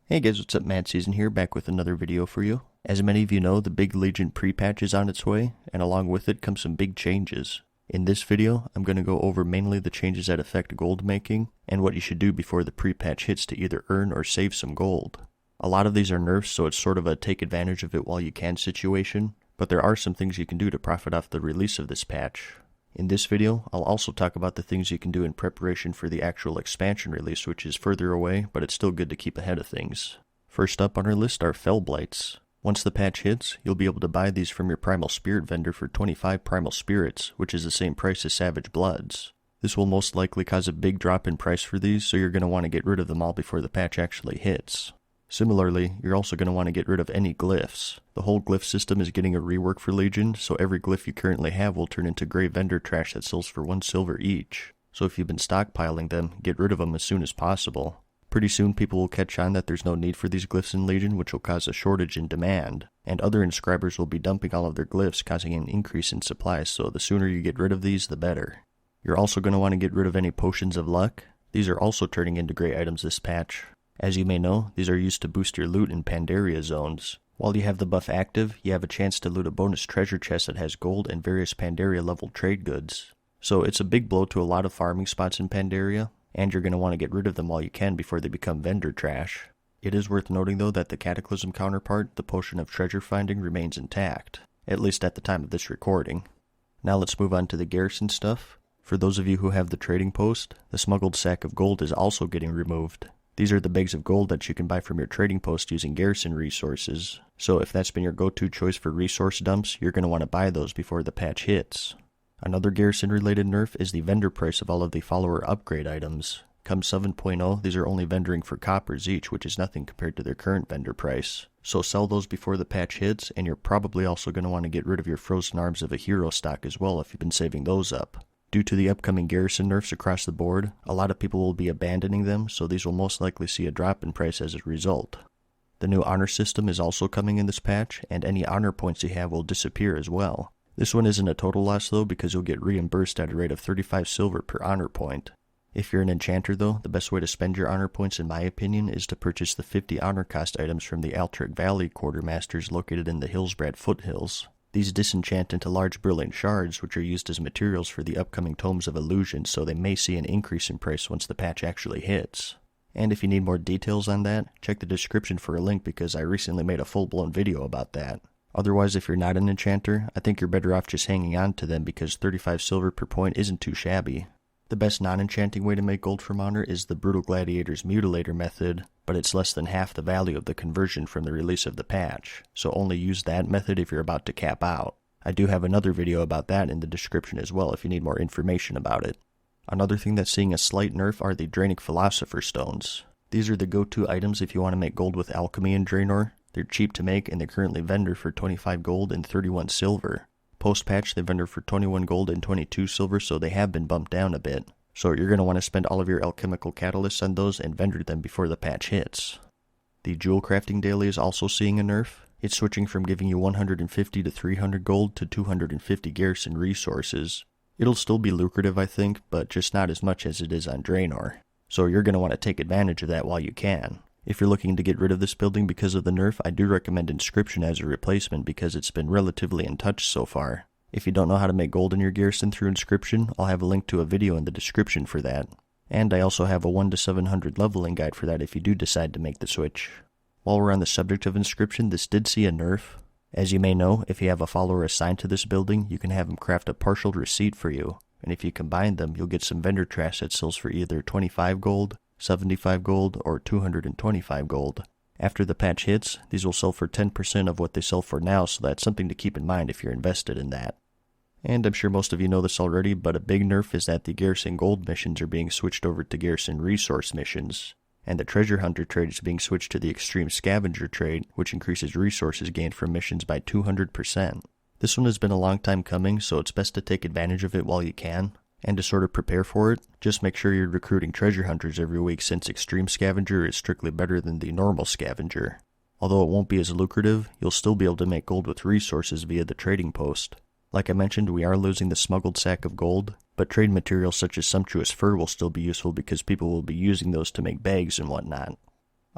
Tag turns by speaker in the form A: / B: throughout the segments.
A: Hey guys, what's up? MadSeason here, back with another video for you. As many of you know, the big Legion pre-patch is on its way, and along with it come some big changes. In this video, I'm going to go over mainly the changes that affect gold making, and what you should do before the pre-patch hits to either earn or save some gold. A lot of these are nerfs, so it's sort of a take advantage of it while you can situation, but there are some things you can do to profit off the release of this patch. In this video, I'll also talk about the things you can do in preparation for the actual expansion release, which is further away, but it's still good to keep ahead of things. First up on our list are Fell Blights. Once the patch hits, you'll be able to buy these from your Primal Spirit vendor for 25 Primal Spirits, which is the same price as Savage Bloods. This will most likely cause a big drop in price for these, so you're going to want to get rid of them all before the patch actually hits. Similarly, you're also going to want to get rid of any glyphs. The whole glyph system is getting a rework for Legion, so every glyph you currently have will turn into gray vendor trash that sells for 1 silver each. So if you've been stockpiling them, get rid of them as soon as possible. Pretty soon people will catch on that there's no need for these glyphs in Legion, which will cause a shortage in demand, and other inscribers will be dumping all of their glyphs, causing an increase in supply, so the sooner you get rid of these, the better. You're also going to want to get rid of any potions of luck. These are also turning into gray items this patch. As you may know, these are used to boost your loot in Pandaria zones. While you have the buff active, you have a chance to loot a bonus treasure chest that has gold and various Pandaria level trade goods. So it's a big blow to a lot of farming spots in Pandaria, and you're going to want to get rid of them while you can before they become vendor trash. It is worth noting though that the Cataclysm counterpart, the Potion of Treasure Finding, remains intact, at least at the time of this recording. Now let's move on to the garrison stuff. For those of you who have the trading post, the smuggled sack of gold is also getting removed. These are the bags of gold that you can buy from your trading post using garrison resources. So if that's been your go-to choice for resource dumps, you're going to want to buy those before the patch hits. Another garrison-related nerf is the vendor price of all of the follower upgrade items. Come 7.0, these are only vendoring for coppers each, which is nothing compared to their current vendor price. So sell those before the patch hits, and you're probably also going to want to get rid of your frozen arms of a hero stock as well if you've been saving those up. Due to the upcoming garrison nerfs across the board, a lot of people will be abandoning them, so these will most likely see a drop in price as a result. The new honor system is also coming in this patch, and any honor points you have will disappear as well. This one isn't a total loss though, because you'll get reimbursed at a rate of 35 silver per honor point. If you're an enchanter though, the best way to spend your honor points in my opinion is to purchase the 50 honor cost items from the Altric Valley quartermasters located in the Hillsbrad foothills. These disenchant into large brilliant shards, which are used as materials for the upcoming Tomes of Illusion, so they may see an increase in price once the patch actually hits. And if you need more details on that, check the description for a link because I recently made a full-blown video about that. Otherwise, if you're not an enchanter, I think you're better off just hanging on to them because 35 silver per point isn't too shabby. The best non-enchanting way to make gold from honor is the Brutal Gladiator's Mutilator method, but it's less than half the value of the conversion from the release of the patch, so only use that method if you're about to cap out. I do have another video about that in the description as well if you need more information about it. Another thing that's seeing a slight nerf are the Draenic Philosopher Stones. These are the go-to items if you want to make gold with alchemy in Draenor. They're cheap to make and they're currently vendor for 25 gold and 31 silver. Post-patch they vendor for 21 gold and 22 silver, so they have been bumped down a bit. So you're going to want to spend all of your alchemical catalysts on those and vendor them before the patch hits. The Jewel Crafting Daily is also seeing a nerf. It's switching from giving you 150 to 300 gold to 250 garrison resources. It'll still be lucrative I think, but just not as much as it is on Draenor. So you're going to want to take advantage of that while you can. If you're looking to get rid of this building because of the nerf, I do recommend Inscription as a replacement because it's been relatively untouched so far. If you don't know how to make gold in your garrison through Inscription, I'll have a link to a video in the description for that. And I also have a 1 to 700 leveling guide for that if you do decide to make the switch. While we're on the subject of Inscription, this did see a nerf. As you may know, if you have a follower assigned to this building, you can have them craft a partial receipt for you. And if you combine them, you'll get some vendor trash that sells for either 25 gold, 75 gold, or 225 gold. After the patch hits, these will sell for 10% of what they sell for now, so that's something to keep in mind if you're invested in that. And I'm sure most of you know this already, but a big nerf is that the Garrison Gold missions are being switched over to Garrison Resource missions, and the Treasure Hunter trade is being switched to the Extreme Scavenger trade, which increases resources gained from missions by 200%. This one has been a long time coming, so it's best to take advantage of it while you can. And to sort of prepare for it, just make sure you're recruiting treasure hunters every week since Extreme Scavenger is strictly better than the normal Scavenger. Although it won't be as lucrative, you'll still be able to make gold with resources via the trading post. Like I mentioned, we are losing the smuggled sack of gold, but trade materials such as sumptuous fur will still be useful because people will be using those to make bags and whatnot.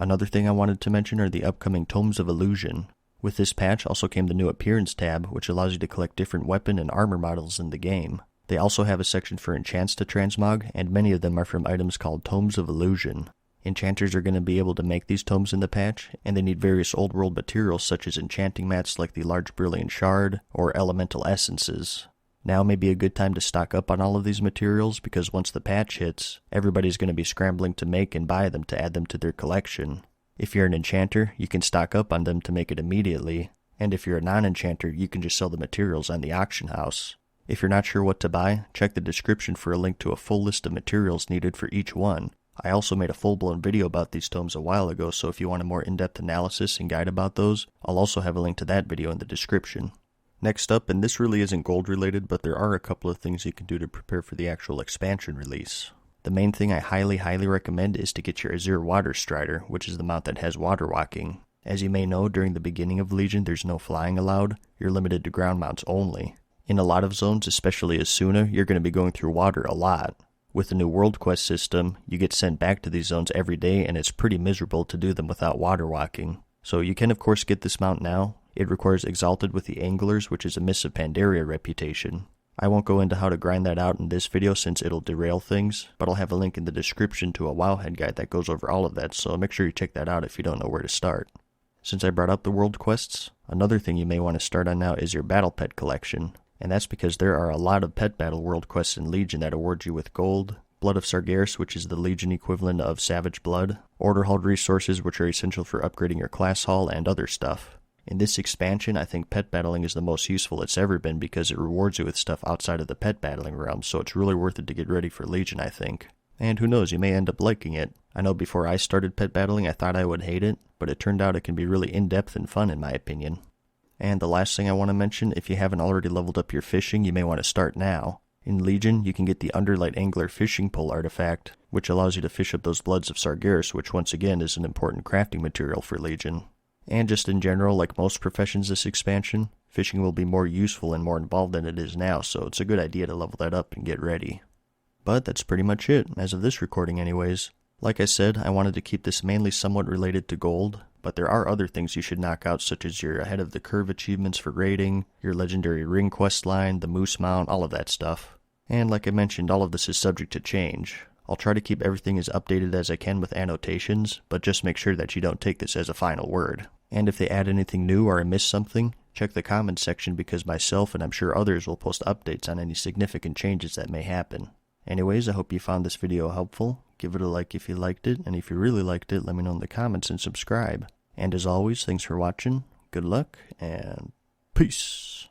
A: Another thing I wanted to mention are the upcoming Tomes of Illusion. With this patch also came the new Appearance tab, which allows you to collect different weapon and armor models in the game. They also have a section for enchants to transmog, and many of them are from items called Tomes of Illusion. Enchanters are going to be able to make these tomes in the patch, and they need various old world materials such as enchanting mats like the large brilliant shard, or elemental essences. Now may be a good time to stock up on all of these materials, because once the patch hits, everybody's going to be scrambling to make and buy them to add them to their collection. If you're an enchanter, you can stock up on them to make it immediately, and if you're a non-enchanter, you can just sell the materials on the auction house. If you're not sure what to buy, check the description for a link to a full list of materials needed for each one. I also made a full-blown video about these tomes a while ago, so if you want a more in-depth analysis and guide about those, I'll also have a link to that video in the description. Next up, and this really isn't gold related, but there are a couple of things you can do to prepare for the actual expansion release. The main thing I highly recommend is to get your Azure Water Strider, which is the mount that has water walking. As you may know, during the beginning of Legion there's no flying allowed, you're limited to ground mounts only. In a lot of zones, especially Asuna, you're going to be going through water a lot. With the new World Quest system, you get sent back to these zones every day and it's pretty miserable to do them without water walking. So you can of course get this mount now. It requires Exalted with the Anglers, which is a Miss of Pandaria reputation. I won't go into how to grind that out in this video since it'll derail things, but I'll have a link in the description to a Wowhead guide that goes over all of that, so make sure you check that out if you don't know where to start. Since I brought up the World Quests, another thing you may want to start on now is your Battle Pet collection. And that's because there are a lot of pet battle world quests in Legion that award you with gold, Blood of Sargeras, which is the Legion equivalent of Savage Blood, Order Hall resources which are essential for upgrading your class hall, and other stuff. In this expansion, I think pet battling is the most useful it's ever been because it rewards you with stuff outside of the pet battling realm, so it's really worth it to get ready for Legion, I think. And who knows, you may end up liking it. I know before I started pet battling I thought I would hate it, but it turned out it can be really in-depth and fun in my opinion. And the last thing I want to mention, if you haven't already leveled up your fishing, you may want to start now. In Legion, you can get the Underlight Angler Fishing Pole artifact, which allows you to fish up those Bloods of Sargeras, which once again is an important crafting material for Legion. And just in general, like most professions this expansion, fishing will be more useful and more involved than it is now, so it's a good idea to level that up and get ready. But that's pretty much it, as of this recording anyways. Like I said, I wanted to keep this mainly somewhat related to gold, but there are other things you should knock out, such as your ahead of the curve achievements for raiding, your legendary ring quest line, the moose mount, all of that stuff. And like I mentioned, all of this is subject to change. I'll try to keep everything as updated as I can with annotations, but just make sure that you don't take this as a final word. And if they add anything new or I miss something, check the comments section because myself and I'm sure others will post updates on any significant changes that may happen. Anyways, I hope you found this video helpful. Give it a like if you liked it, and if you really liked it, let me know in the comments and subscribe. And as always, thanks for watching, good luck, and peace!